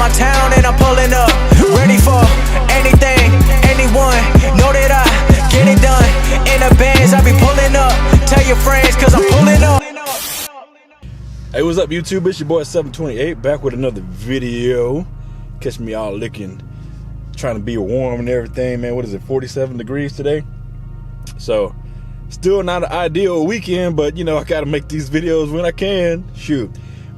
my town and I'm pulling up, ready for anything, anyone. Know that I get it done. In the bands I be pulling up. Tell your friends cause I'm pulling up. Hey, what's up YouTube? It's your boy 728 back with another video. Catch me all looking, trying to be warm and everything, man. What is it, 47 degrees today? So still not an ideal weekend, but you know, I gotta make these videos when I can. Shoot.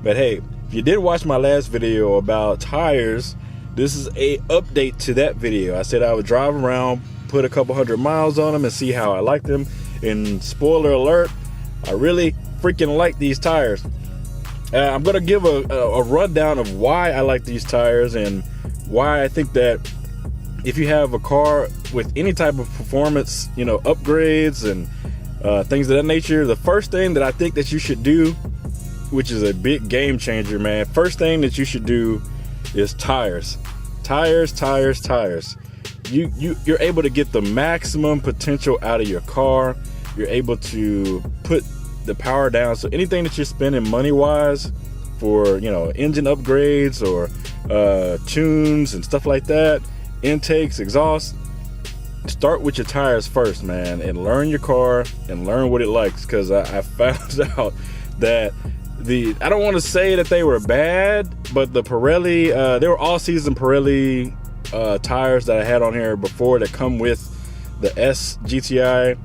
But hey, if you did watch my last video about tires, this is a update to that video. I said I would drive around, put a couple hundred miles on them and see how I like them. And spoiler alert, I really freaking like these tires. I'm gonna give a rundown of why I like these tires and why I think that if you have a car with any type of performance, you know, upgrades and things of that nature, the first thing that I think that you should do, which is a big game changer, man, first thing that you should do is tires. Tires. You're able to get the maximum potential out of your car. You're able to put the power down, so anything that you're spending money wise for, you know, engine upgrades or tunes and stuff like that, intakes, exhaust, start with your tires first, man, and learn your car and learn what it likes. Because I found out that I don't want to say that they were bad, but the Pirelli, they were all season Pirelli tires that I had on here before that come with the S GTI.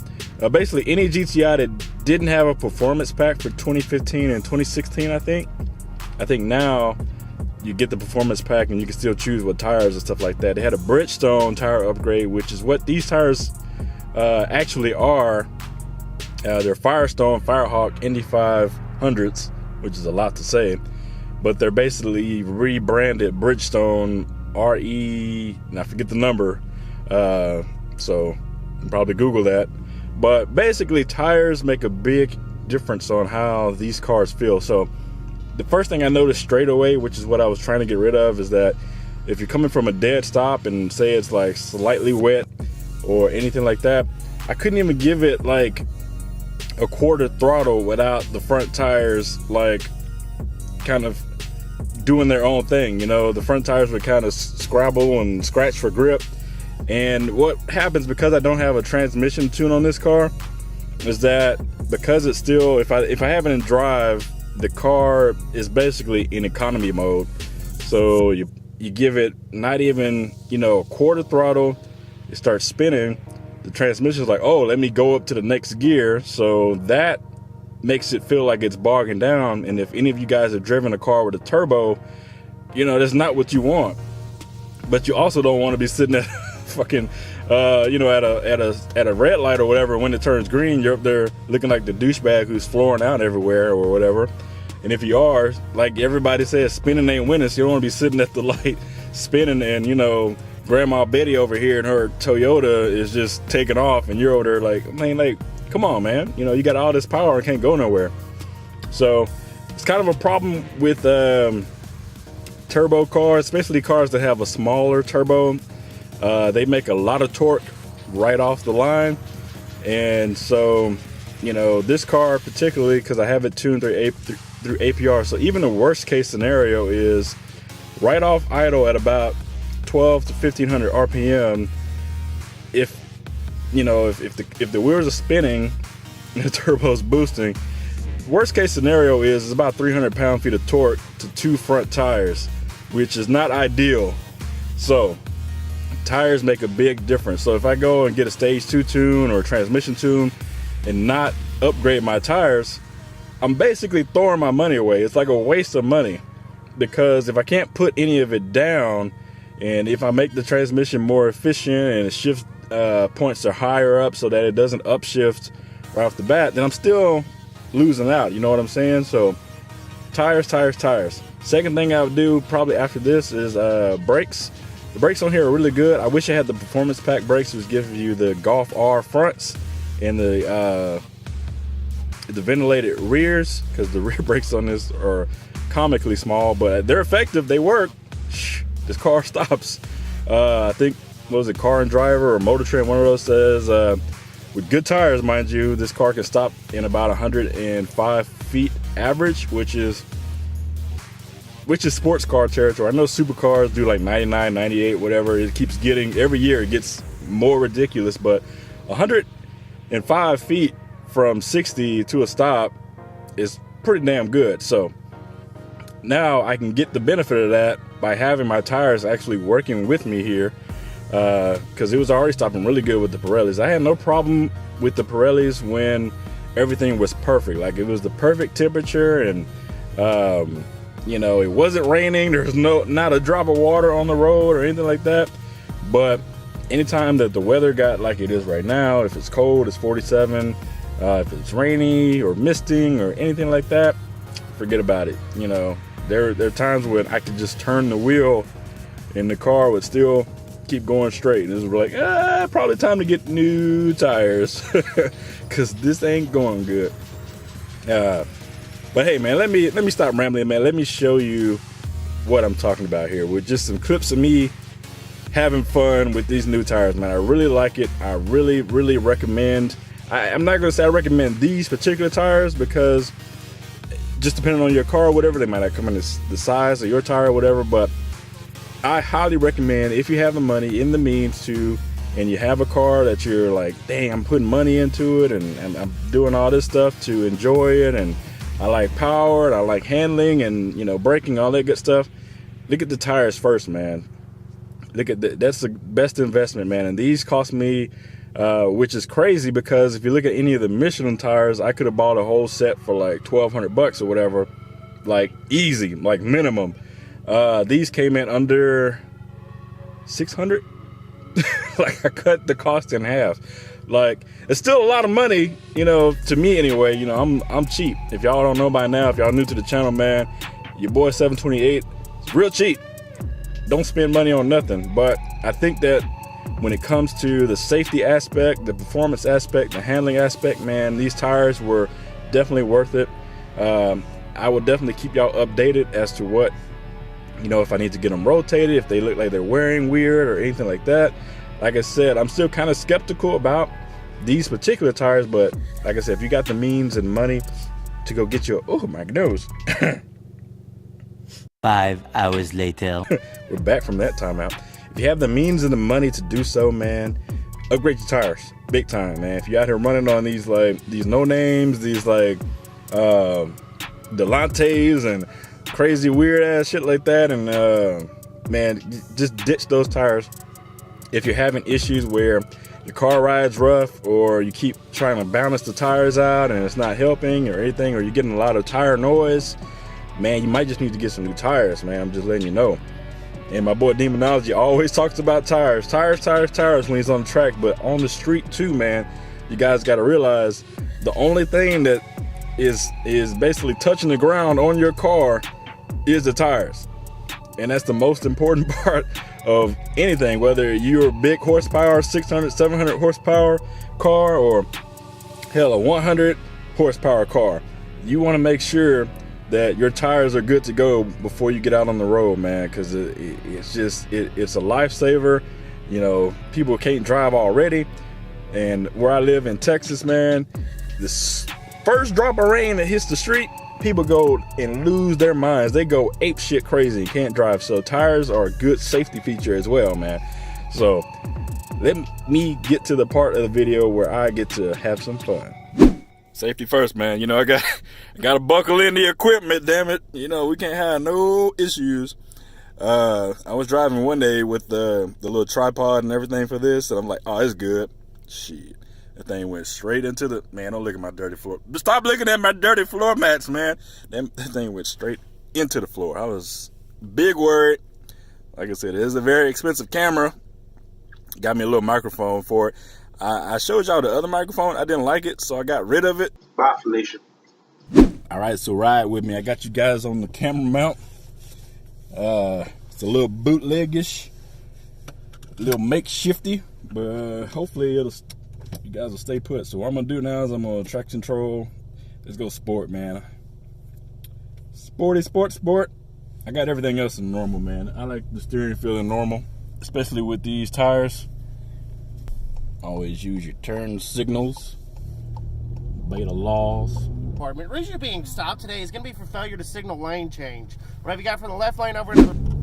Basically any GTI that didn't have a performance pack for 2015 and 2016, I think now you get the performance pack and you can still choose what tires and stuff like that. They had a Bridgestone tire upgrade, which is what these tires actually are. They're Firestone Firehawk Indy 500s, which is a lot to say, but they're basically rebranded Bridgestone RE, and I forget the number, so you can probably Google that. But basically tires make a big difference on how these cars feel. So the first thing I noticed straight away, which is what I was trying to get rid of, is that if you're coming from a dead stop and say it's like slightly wet or anything like that, I couldn't even give it like a quarter throttle without the front tires like kind of doing their own thing. You know, the front tires would kind of scrabble and scratch for grip. And what happens, because I don't have a transmission tune on this car, is that because it's still, if I have it in drive, the car is basically in economy mode. So you give it not even, you know, a quarter throttle, it starts spinning. The transmission is like, oh, let me go up to the next gear. So that makes it feel like it's bogging down. And if any of you guys have driven a car with a turbo, you know, that's not what you want. But you also don't want to be sitting at fucking you know, at a red light or whatever. When it turns green, you're up there looking like the douchebag who's flooring out everywhere or whatever. And if you are, like everybody says, spinning ain't winning, so you don't want to be sitting at the light spinning and, you know, Grandma Betty over here in her Toyota is just taking off and you're over there like, man, like, come on, man, you know, you got all this power and can't go nowhere. So it's kind of a problem with turbo cars, especially cars that have a smaller turbo. They make a lot of torque right off the line. And so, you know, this car particularly, because I have it tuned through APR, so even the worst case scenario is right off idle at about 12 to 1500 RPM. If, you know, if the wheels are spinning and the turbo's boosting, worst case scenario is about 300 pound-feet of torque to 2 front tires, which is not ideal. So tires make a big difference. So if I go and get a stage 2 tune or a transmission tune and not upgrade my tires, I'm basically throwing my money away. It's like a waste of money, because if I can't put any of it down, and if I make the transmission more efficient and the shift points are higher up so that it doesn't upshift right off the bat, then I'm still losing out. You know what I'm saying? So tires. Second thing I would do probably after this is brakes. The brakes on here are really good. I wish I had the performance pack brakes, which gives you the Golf R fronts and the ventilated rears, because the rear brakes on this are comically small, but they're effective. They work. Shh, this car stops. I think, what was it, Car and Driver or Motor Trend, one of those says with good tires, mind you, this car can stop in about 105 feet average, which is which is sports car territory. I know supercars do like 99, 98, whatever. It keeps getting, every year it gets more ridiculous, but 105 feet from 60 to a stop is pretty damn good. So now I can get the benefit of that by having my tires actually working with me here, because it was already stopping really good with the Pirellis. I had no problem with the Pirellis when everything was perfect. Like, it was the perfect temperature, and you know, it wasn't raining. There's not a drop of water on the road or anything like that. But anytime that the weather got like it is right now, if it's cold, it's 47. If it's rainy or misting or anything like that, forget about it. You know, there are times when I could just turn the wheel and the car would still keep going straight. And it was like, probably time to get new tires, because this ain't going good. But hey, man, let me stop rambling, man. Let me show you what I'm talking about here with just some clips of me having fun with these new tires, man. I really like it. I really, really recommend. I'm not gonna say I recommend these particular tires, because just depending on your car or whatever, they might not come in the size of your tire or whatever, but I highly recommend, if you have the money and the means to, and you have a car that you're like, dang, I'm putting money into it, and I'm doing all this stuff to enjoy it, and I like power, and I like handling, and, you know, braking, all that good stuff. Look at the tires first, man. Look at that's the best investment, man. And these cost me, which is crazy, because if you look at any of the Michelin tires, I could have bought a whole set for like $1,200 or whatever, like easy, like minimum. These came in under 600. Like, I cut the cost in half. Like, it's still a lot of money, you know, to me anyway. You know, I'm cheap. If y'all don't know by now, if y'all new to the channel, man, your boy 728, it's real cheap. Don't spend money on nothing. But I think that when it comes to the safety aspect, the performance aspect, the handling aspect, man, these tires were definitely worth it. I will definitely keep y'all updated as to what, you know, if I need to get them rotated, if they look like they're wearing weird or anything like that. Like I said, I'm still kind of skeptical about these particular tires, but like I said, if you got the means and money to go get your, oh, my nose. 5 hours later. We're back from that timeout. If you have the means and the money to do so, man, upgrade your tires big time, man. If you're out here running on these, like, these no names, these like Delantes and crazy weird ass shit like that, and man, just ditch those tires. If you're having issues where your car rides rough, or you keep trying to balance the tires out and it's not helping or anything, or you're getting a lot of tire noise, man, you might just need to get some new tires, man. I'm just letting you know. And my boy Demonology always talks about tires when he's on the track, but on the street too, man. You guys got to realize the only thing that is basically touching the ground on your car is the tires. And that's the most important part of anything, whether you're a big horsepower, 600, 700 horsepower car, or hell, a 100 horsepower car. You want to make sure that your tires are good to go before you get out on the road, man, because it's a lifesaver. You know, people can't drive already, and where I live in Texas, man, this first drop of rain that hits the street, people go and lose their minds. They go ape shit crazy and can't drive. So tires are a good safety feature as well, man. So let me get to the part of the video where I get to have some fun. Safety first, man. You know, I got to buckle in the equipment, damn it. You know, we can't have no issues. I was driving one day with the little tripod and everything for this, and I'm like, oh, it's good. Shit. That thing went straight into the, man, don't look at my dirty floor. Stop looking at my dirty floor mats, man. That thing went straight into the floor. I was big worried. Like I said, it is a very expensive camera. Got me a little microphone for it. I showed y'all the other microphone. I didn't like it, so I got rid of it. Bye, Felicia. All right, so ride with me. I got you guys on the camera mount. It's a little bootleg-ish, a little makeshifty, but hopefully you guys will stay put. So what I'm gonna do now is I'm gonna traction control. Let's go sport, man. Sporty, sport. I got everything else in normal, man. I like the steering feeling normal, especially with these tires. Always use your turn signals, obey the laws. department. The reason you're being stopped today is going to be for failure to signal lane change. What have you got from the left lane over into the...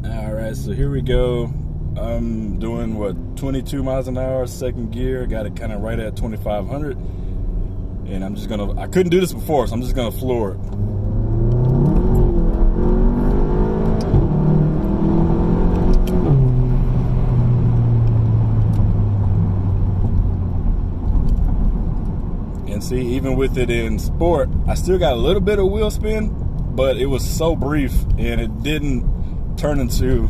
Alright, so here we go. I'm doing, what, 22 miles an hour, second gear. Got it kind of right at 2,500. And I'm just going to, I couldn't do this before, so I'm just going to floor it. And see, even with it in sport, I still got a little bit of wheel spin, but it was so brief and it didn't turn into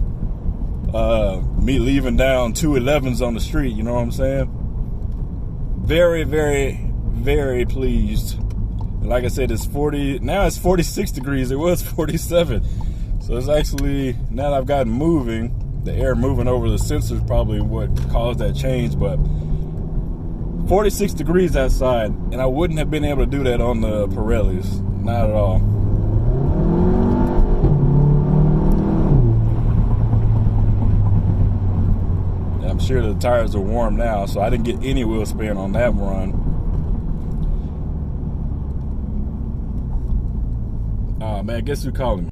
me leaving down 211s on the street, you know what I'm saying? Very, very, very pleased. And like I said, it's 40, now it's 46 degrees, it was 47. So it's actually, now that I've gotten moving, the air moving over the sensor is probably what caused that change, but 46 degrees outside, and I wouldn't have been able to do that on the Pirellis, not at all. I'm sure the tires are warm now, so I didn't get any wheel spin on that run. Oh man, guess who called me?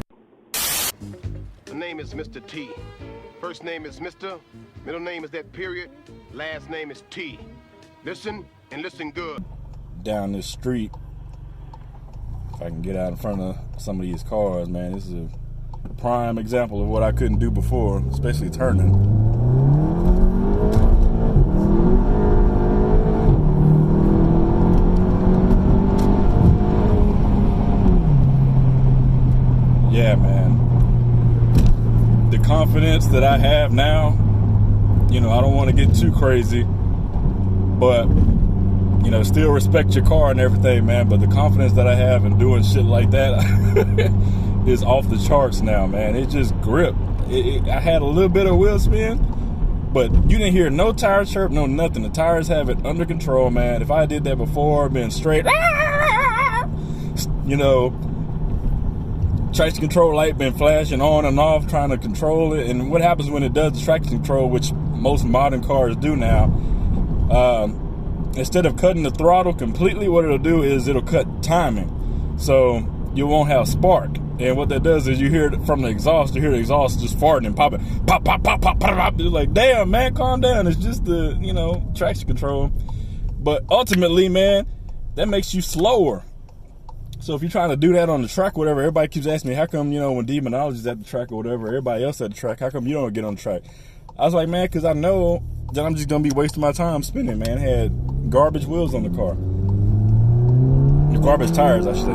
The name is Mr. T. First name is Mr. Middle name is that period. Last name is T. Listen and listen good. Down this street, if I can get out in front of some of these cars, man, this is a prime example of what I couldn't do before, especially turning. Yeah, man. The confidence that I have now, you know, I don't want to get too crazy, but, you know, still respect your car and everything, man. But the confidence that I have in doing shit like that is off the charts now, man. It just gripped. I had a little bit of wheel spin, but you didn't hear no tire chirp, no nothing. The tires have it under control, man. If I did that before, been straight, you know, traction control light been flashing on and off, trying to control it. And what happens when it does the traction control, which most modern cars do now, instead of cutting the throttle completely, what it'll do is it'll cut timing. So you won't have spark. And what that does is you hear it from the exhaust, you hear the exhaust just farting and popping. Pop, pop, pop, pop, pop, pop. It's like, damn, man, calm down. It's just the, you know, traction control. But ultimately, man, that makes you slower. So if you're trying to do that on the track, whatever, everybody keeps asking me, how come, you know, when demonology's at the track or whatever, everybody else at the track, how come you don't get on the track? I was like, man, because I know that I'm just going to be wasting my time spinning, man. I had garbage wheels on the car. Garbage tires, I should say.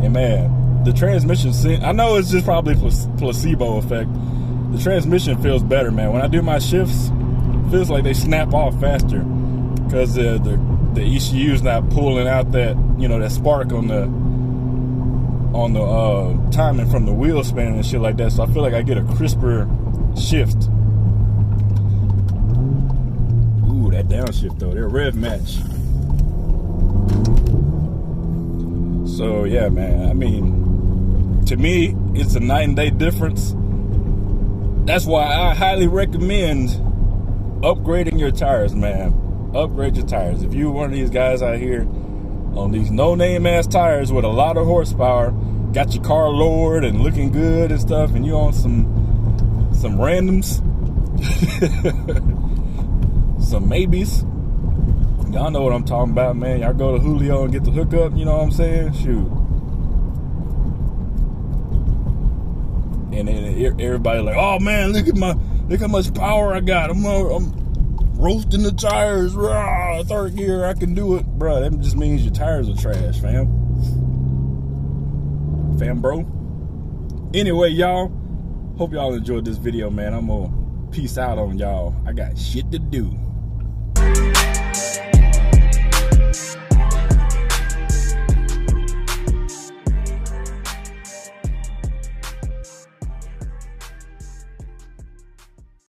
And man, the transmission, I know it's just probably placebo effect. The transmission feels better, man. When I do my shifts, it feels like they snap off faster because the ECU is not pulling out that, you know, that spark on the timing from the wheel spinning and shit like that. So I feel like I get a crisper shift. Ooh, that downshift though, they're rev match. So yeah, man, I mean, to me, it's a night and day difference. That's why I highly recommend upgrading your tires, man. Upgrade your tires. If you're one of these guys out here on these no-name ass tires with a lot of horsepower, got your car lowered and looking good and stuff, and you on some randoms, some maybes, y'all know what I'm talking about, man. Y'all go to Julio and get the hookup, you know what I'm saying? Shoot. And then everybody like, oh man, look how much power I got. I'm roasting the tires, rah, third gear, I can do it. Bro, that just means your tires are trash, fam. Fam, bro. Anyway, y'all, hope y'all enjoyed this video, man. I'm gonna peace out on y'all. I got shit to do.